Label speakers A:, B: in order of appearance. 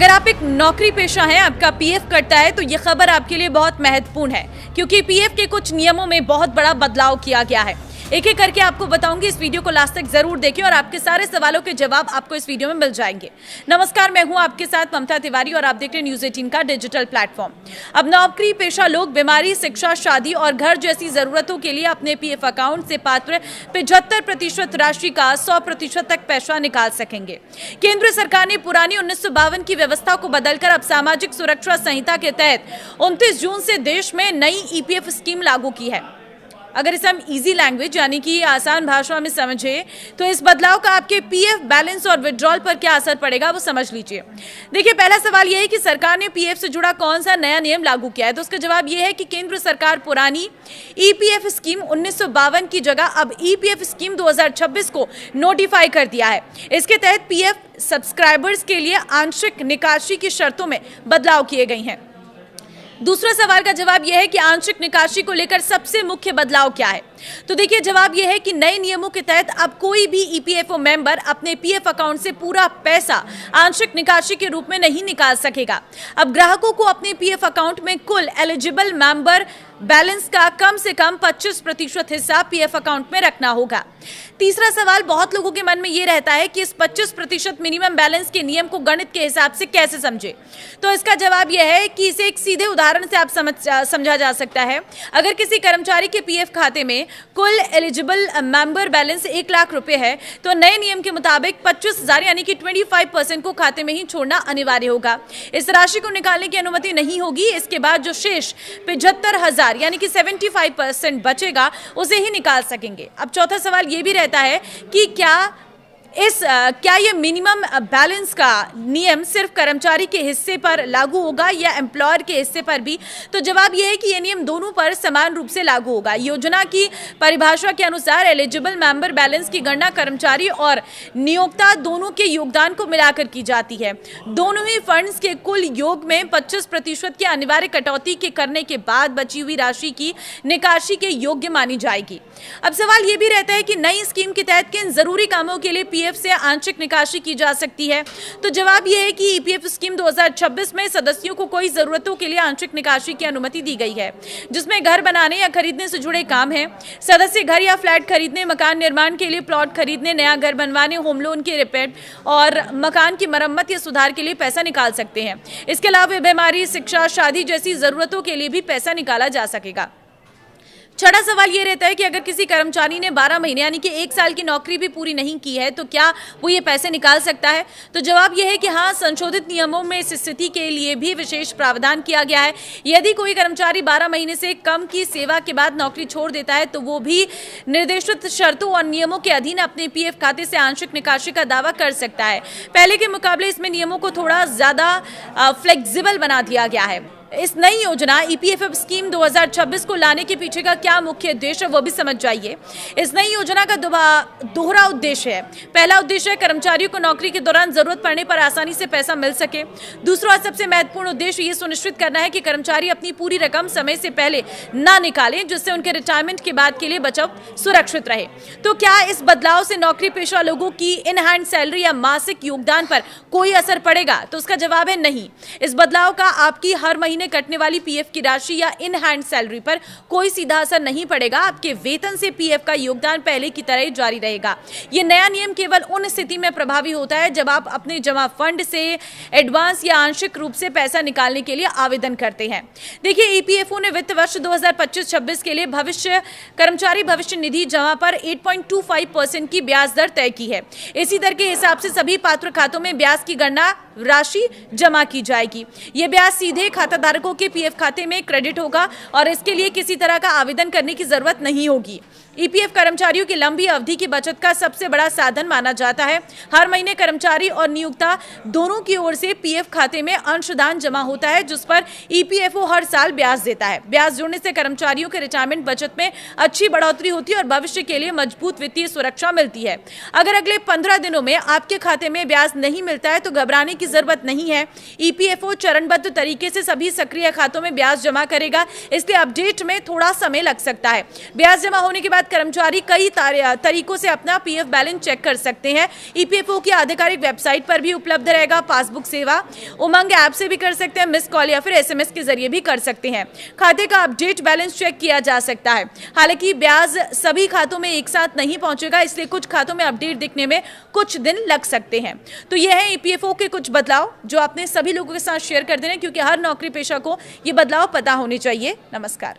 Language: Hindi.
A: अगर आप एक नौकरी पेशा हैं, आपका पीएफ कटता है, तो ये खबर आपके लिए बहुत महत्वपूर्ण है क्योंकि पीएफ के कुछ नियमों में बहुत बड़ा बदलाव किया गया है। एक एक करके आपको बताऊंगी, इस वीडियो को लास्ट तक जरूर देखें और आपके सारे सवालों के जवाब आपको इस वीडियो में मिल जाएंगे। नमस्कार, मैं हूं आपके साथ ममता तिवारी और आप देख रहे हैं न्यूज़ 18 का डिजिटल प्लेटफॉर्म। अब नौकरी पेशा लोग बीमारी, शिक्षा, शादी और घर जैसी जरूरतों के लिए अपने पीएफ अकाउंट से पात्र 75% राशि का 100% तक पैसा निकाल सकेंगे। केंद्र सरकार ने पुरानी 1952 की व्यवस्था को बदलकर अब सामाजिक सुरक्षा संहिता के तहत 29 जून से देश में नई ईपीएफ स्कीम लागू की है। अगर इसे हम इजी लैंग्वेज यानी कि आसान भाषा में समझे तो इस बदलाव का आपके पीएफ बैलेंस और विड्रॉल पर क्या असर पड़ेगा वो समझ लीजिए। देखिए, पहला सवाल यह है कि सरकार ने पीएफ से जुड़ा कौन सा नया नियम लागू किया है, तो उसका जवाब यह है कि केंद्र सरकार पुरानी ईपीएफ स्कीम 1952 की जगह अब ईपीएफ स्कीम 2026 को नोटिफाई कर दिया है। इसके तहत पीएफ सब्सक्राइबर्स के लिए आंशिक निकासी की शर्तों में बदलाव किए गए हैं। दूसरा सवाल का जवाब यह है कि आंशिक निकासी को लेकर सबसे मुख्य बदलाव क्या है, तो देखिए जवाब यह है कि नए नियमों के तहत अब कोई भी ईपीएफओ मेंबर अपने पीएफ अकाउंट से पूरा पैसा आंशिक निकासी के रूप में नहीं निकाल सकेगा। अब ग्राहकों को अपने पीएफ अकाउंट में कुल एलिजिबल मेंबर बैलेंस का कम से कम 25% हिस्सा पीएफ अकाउंट में रखना होगा। तीसरा सवाल बहुत लोगों के मन में ये रहता है कि इस 25% मिनिमम बैलेंस के नियम को गणित के हिसाब से कैसे समझे, तो इसका जवाब यह है कि इसे एक सीधे उदाहरण से आप समझा जा सकता है। अगर किसी कर्मचारी के पीएफ खाते में कुल एलिजिबल मेंबर बैलेंस 1 लाख रुपए है, तो नए नियम के मुताबिक 25,000 यानी कि 25% को खाते में ही छोड़ना अनिवार्य होगा। इस राशि को निकालने की अनुमति नहीं होगी। इसके बाद जो शेष 75,000 यानी कि 75% बचेगा उसे ही निकाल सकेंगे। अब चौथा सवाल ये भी रहता है कि क्या ये मिनिमम बैलेंस का नियम सिर्फ कर्मचारी के हिस्से पर लागू होगा या एम्प्लॉयर के हिस्से पर भी, तो जवाब ये है कि ये नियम दोनों पर समान रूप से लागू होगा। योजना की परिभाषा के अनुसार एलिजिबल मेंबर बैलेंस की गणना कर्मचारी और नियोक्ता दोनों के योगदान को मिलाकर की जाती है। दोनों ही फंड्स के कुल योग में 25% की अनिवार्य कटौती के करने के बाद बची हुई राशि की निकासी के योग्य मानी जाएगी। अब सवाल ये भी रहता है कि नई स्कीम के तहत किन जरूरी कामों के लिए पीएफ से आंशिक निकासी की जा सकती है, तो जवाब यह है कि ईपीएफ स्कीम 2026 में सदस्यों को कोई जरूरतों के लिए आंशिक निकासी की अनुमति दी गई है, जिसमें घर बनाने या खरीदने से जुड़े काम हैं। सदस्य घर या फ्लैट खरीदने, मकान निर्माण के लिए प्लॉट खरीदने, नया घर बनवाने, होम लोन के रिपेयर और मकान की मरम्मत या सुधार के लिए पैसा निकाल सकते हैं। इसके अलावा बीमारी, शिक्षा, शादी जैसी जरूरतों के लिए भी पैसा निकाला जा सकेगा। छठा सवाल ये रहता है कि अगर किसी कर्मचारी ने 12 महीने यानी कि 1 साल की नौकरी भी पूरी नहीं की है, तो क्या वो ये पैसे निकाल सकता है, तो जवाब ये है कि हाँ, संशोधित नियमों में इस स्थिति के लिए भी विशेष प्रावधान किया गया है। यदि कोई कर्मचारी 12 महीने से कम की सेवा के बाद नौकरी छोड़ देता है, तो वो भी निर्देशित शर्तों और नियमों के अधीन अपने पीएफ खाते से आंशिक निकासी का दावा कर सकता है। पहले के मुकाबले इसमें नियमों को थोड़ा ज्यादा फ्लेक्सिबल बना दिया गया है। इस नई योजना ईपीएफ स्कीम 2026 को लाने के पीछे का क्या मुख्य उद्देश्य है वो भी समझ जाइए। इस नई योजना का दोहरा उद्देश्य है। पहला उद्देश्य है कर्मचारियों को नौकरी के दौरान जरूरत पड़ने पर आसानी से पैसा मिल सके। दूसरा सबसे महत्वपूर्ण उद्देश्य ये सुनिश्चित करना है कि कर्मचारी अपनी पूरी रकम समय से पहले ना निकालें, जिससे उनके रिटायरमेंट के बाद के लिए बचत सुरक्षित रहे। तो क्या इस बदलाव से नौकरी पेशा लोगों की इन हैंड सैलरी या मासिक योगदान पर कोई असर पड़ेगा, तो उसका जवाब है नहीं। इस बदलाव का आपकी हर महीने कटने वाली पीएफ की राशि या इन हैंड सैलरी पर कोई सीधा असर नहीं पड़ेगा। आपके वेतन से पीएफ का योगदान पहले की तरह जारी रहेगा। ये नया नियम केवल उन स्थिति में प्रभावी होता है जब आप अपने जमा फंड से एडवांस या आंशिक रूप से पैसा निकालने के लिए आवेदन करते हैं। देखिए, ईपीएफओ ने वित्त वर्ष 2025-26 के लिए कर्मचारी भविष्य निधि जमा पर 8.25% की ब्याज दर तय की है। इसी दर के हिसाब से सभी पात्र खातों में ब्याज की गणना राशि जमा की जाएगी। ये ब्याज सीधे खाताधारकों के पीएफ खाते में क्रेडिट होगा और इसके लिए किसी तरह का आवेदन करने की जरूरत नहीं होगी। ईपीएफ कर्मचारियों की लंबी अवधि की बचत का सबसे बड़ा साधन माना जाता है। हर महीने कर्मचारी और नियोक्ता दोनों की ओर से पीएफ खाते में अंशदान जमा होता है, जिस पर ईपीएफओ हर साल ब्याज देता है। ब्याज जुड़ने से कर्मचारियों के रिटायरमेंट बचत में अच्छी बढ़ोतरी होती है और भविष्य के लिए मजबूत वित्तीय सुरक्षा मिलती है। अगर अगले 15 दिनों में आपके खाते में ब्याज नहीं मिलता है तो घबराने की जरूरत नहीं है। ईपीएफओ चरणबद्ध तरीके से सभी सक्रिय खातों में ब्याज जमा करेगा, इसलिए अपडेट में थोड़ा समय लग सकता है। ब्याज जमा होने के बाद साथ कर्मचारी कई तरीकों से अपना पीएफ बैलेंस चेक कर सकते हैं। ईपीएफओ की आधिकारिक वेबसाइट पर भी उपलब्ध रहेगा पासबुक सेवा। उमंग ऐप से भी कर सकते हैं, मिस कॉल या फिर एसएमएस के जरिए भी कर सकते हैं। खाते का अपडेट बैलेंस चेक किया जा सकता है। हालांकि ब्याज सभी खातों में एक साथ नहीं पहुंचेगा, इसलिए कुछ खातों में अपडेट दिखने में कुछ दिन लग सकते हैं। तो यह है ईपीएफओ के कुछ बदलाव जो आपने सभी लोगों के साथ शेयर कर देना, क्योंकि हर नौकरी पेशा को ये बदलाव पता होने चाहिए। नमस्कार।